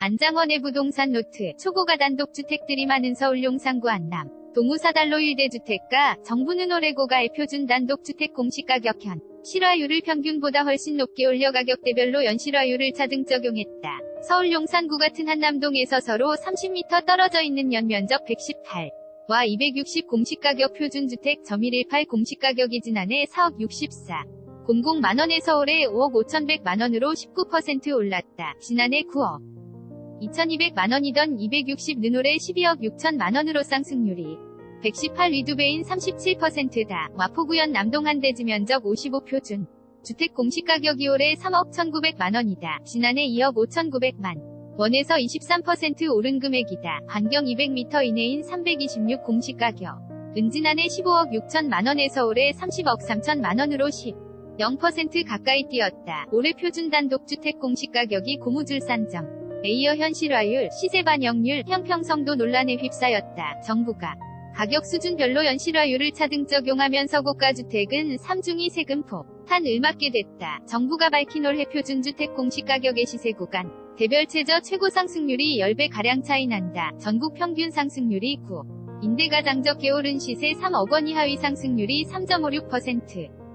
안장원의 부동산 노트. 초고가 단독주택들이 많은 서울 용산구 안남 동우사달로 1대주택가. 정부는 올해 고가의 표준 단독주택 공시가격 현 실화율을 평균보다 훨씬 높게 올려 가격대별로 연실화율을 차등 적용했다. 서울 용산구 같은 한남동에서 서로 30m 떨어져 있는 연면적 118와 260 공시가격 표준주택 점118 공시가격이 지난해 4억 64,000만원에서 올해 5억 5,100만원으로 19% 올랐다. 지난해 9억 2,200만원이던 260는 올해 12억 6천만원으로 상승률이 118 위두배인 37%다. 마포구현 남동 한대지 면적 55 표준 주택 공시가격이 올해 3억 1,900만원이다. 지난해 2억 5,900만 원에서 23% 오른 금액이다. 반경 200m 이내인 326 공시가격 은 지난해 15억 6천만원에서 올해 30억 3천만원으로 0% 가까이 뛰었다. 올해 표준 단독주택 공시가격이 고무줄 산정 레이어 현실화율, 시세 반영률, 형평성도 논란에 휩싸였다. 정부가 가격 수준별로 연실화율을 차등 적용하면서 고가주택은 3중위 세금폭 탄을 맞게 됐다. 정부가 밝힌 올해 표준주택 공시가격의 시세 구간 대별 최저 최고 상승률이 10배가량 차이 난다. 전국 평균 상승률이 9인데 가장 적게 오른 시세 3억 원 이하 위 상승률이 3.56%.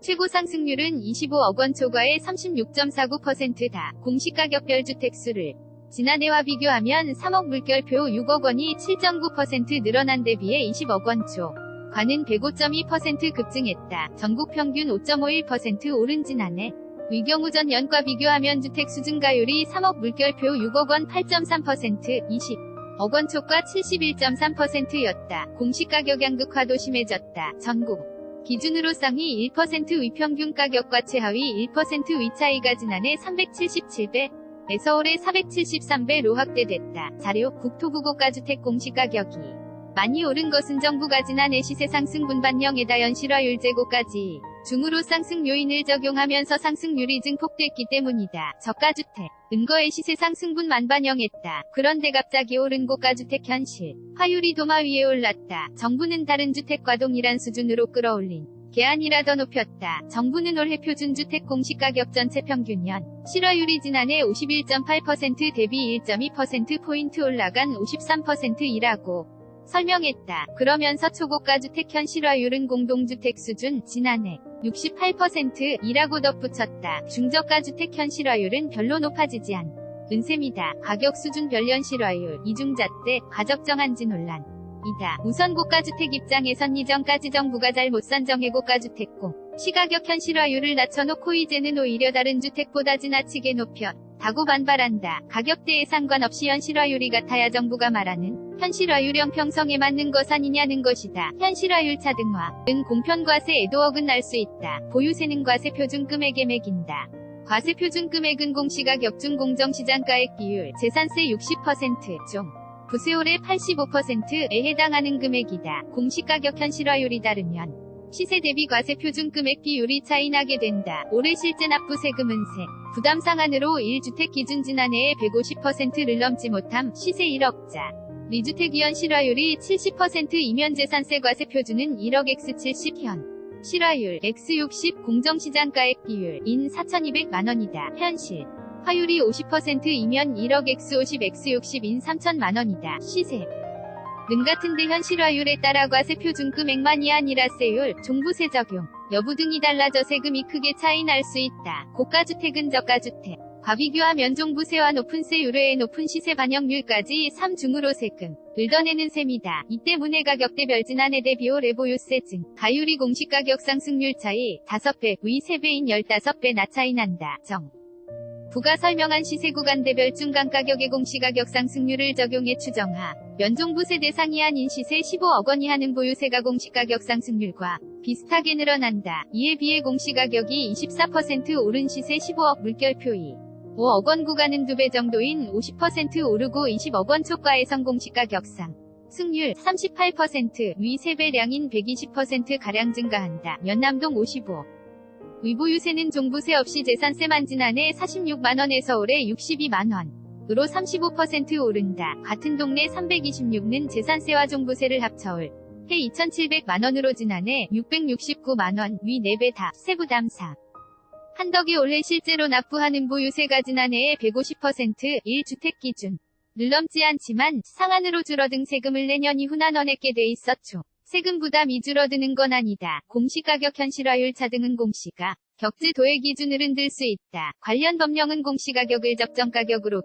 최고 상승률은 25억 원 초과의 36.49%다. 공시가격별 주택수를 지난해와 비교하면 3억 물결표 6억 원이 7.9% 늘어난 데 비해 20억 원 초과는 105.2% 급증했다. 전국 평균 5.51% 오른 지난해 위경우 전년과 비교하면 주택수 증가율이 3억 물결표 6억 원 8.3%, 20억 원 초과 71.3%였다. 공시가격 양극화도 심해졌다. 전국 기준으로 상위 1% 위 평균 가격과 최하위 1% 위 차이가 지난해 377배에서 올해 473배로 확대됐다. 자료 국토부 고가주택 공시가격이 많이 오른 것은 정부가 지난해 시세 상승분 반영에다 연실화율 제고까지 중으로 상승 요인을 적용하면서 상승률이 증폭됐기 때문이다. 저가주택 은거의 시세 상승분만 반영했다. 그런데 갑자기 오른 고가주택 현실 화율이 도마 위에 올랐다. 정부는 다른 주택과 동일한 수준으로 끌어올린 게 아니라 더 높였다. 정부는 올해 표준주택 공시가격 전체 평균 연 실화율이 지난해 51.8% 대비 1.2%포인트 올라간 53%이라고 설명했다. 그러면서 초고가주택 현실화율은 공동주택 수준 지난해 68%이라고 덧붙였다. 중저가주택 현실화율은 별로 높아지지 않은 셈이다. 가격 수준별 현실화율 이중잣대 가적정한지 논란이다. 우선 고가주택 입장에선 이전까지 정부가 잘못 산정해 고가주택 시가격 현실화율을 낮춰놓고 이제는 오히려 다른 주택보다 지나치게 높였다고 반발한다. 가격대에 상관없이 현실화율이 같아야 정부가 말하는 현실화율 형평성에 맞는 것 아니냐는 것이다. 현실화율 차등화는 공편과세에도 어긋날 수 있다. 보유세는 과세 표준금액에 매긴다. 과세 표준금액은 공시가격 중 공정시장가액 비율 재산세 60% 중 부세율의 85%에 해당하는 금액이다. 공시가격 현실화율이 다르면 시세 대비 과세 표준금액 비율이 차이 나게 된다. 올해 실제 납부세금은세 부담 상한으로 1주택 기준 지난해에 150%를 넘지 못함 시세 1억자 리주택 현실화율이 70%이면 재산세 과세 표준은 1억 x70 현 실화율 x60 공정시장가액 비율 인 4,200만원이다. 현실 화율이 50%이면 1억 x50 x60 인 3천만원이다. 시세 는 같은데 현실화율에 따라 과세 표준금액만이 아니라 세율, 종부세 적용 여부 등이 달라져 세금이 크게 차이 날 수 있다. 고가주택은 저가주택 과 비교하면 종부세와 높은 세율에 높은 시세 반영률까지 3중으로 세금을 더 내는 셈이다. 이 때문에 가격대별 지난해 대비 올해 보유세 증 가율이 공시가격 상승률 차이 5배, 위 3배인 15배나 차이 난다. 부가 설명한 시세 구간대별 중간가격의 공시가격 상승률을 적용해 추정하면 종부세 대상이 아닌 시세 15억 원이 하는 보유세가 공시가격 상승률과 비슷하게 늘어난다. 이에 비해 공시가격이 24% 오른 시세 15억 물결표이 5억 원 구간은 2배 정도인 50% 오르고 20억 원 초과의 성공시가격상 승률 38%, 위 3배량인 120%가량 증가한다. 연남동 55. 위보유세는 종부세 없이 재산세만 지난해 46만원에서 올해 62만원으로 35% 오른다. 같은 동네 326는 재산세와 종부세를 합쳐 올해 2,700만원으로 지난해 669만원, 위 4배 다 세부담 4. 한덕이 올해 실제로 납부하는 보유세가 지난해의 150%, 1주택 기준 늘 넘지 않지만 상한으로 줄어든 세금을 내년 이후 나눠내게 돼 있었죠. 세금 부담이 줄어드는 건 아니다. 공시가격 현실화율 차등은 공시가 격제 도액 기준을 흔들 수 있다. 관련 법령은 공시가격을 적정가격으로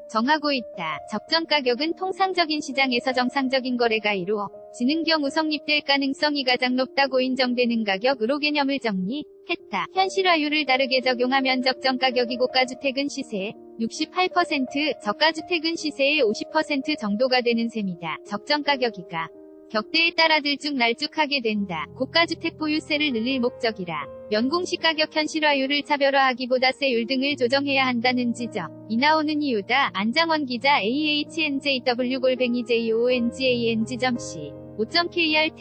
정하고 있다. 적정가격은 통상적인 시장에서 정상적인 거래가 이루어지는 경우 성립될 가능성이 가장 높다고 인정되는 가격으로 개념을 정리했다. 현실화율을 다르게 적용하면 적정가격이 고가주택은 시세의 68%, 저가주택은 시세의 50% 정도가 되는 셈이다. 적정가격이가 격대에 따라 들쭉날쭉하게 된다. 고가주택 보유세를 늘릴 목적이라 연공시가격 현실화율을 차별화하기보다 세율 등을 조정해야 한다는 지적이 나오는 이유다. 안장원 기자 AHNJW-JONGANG.C 5.KR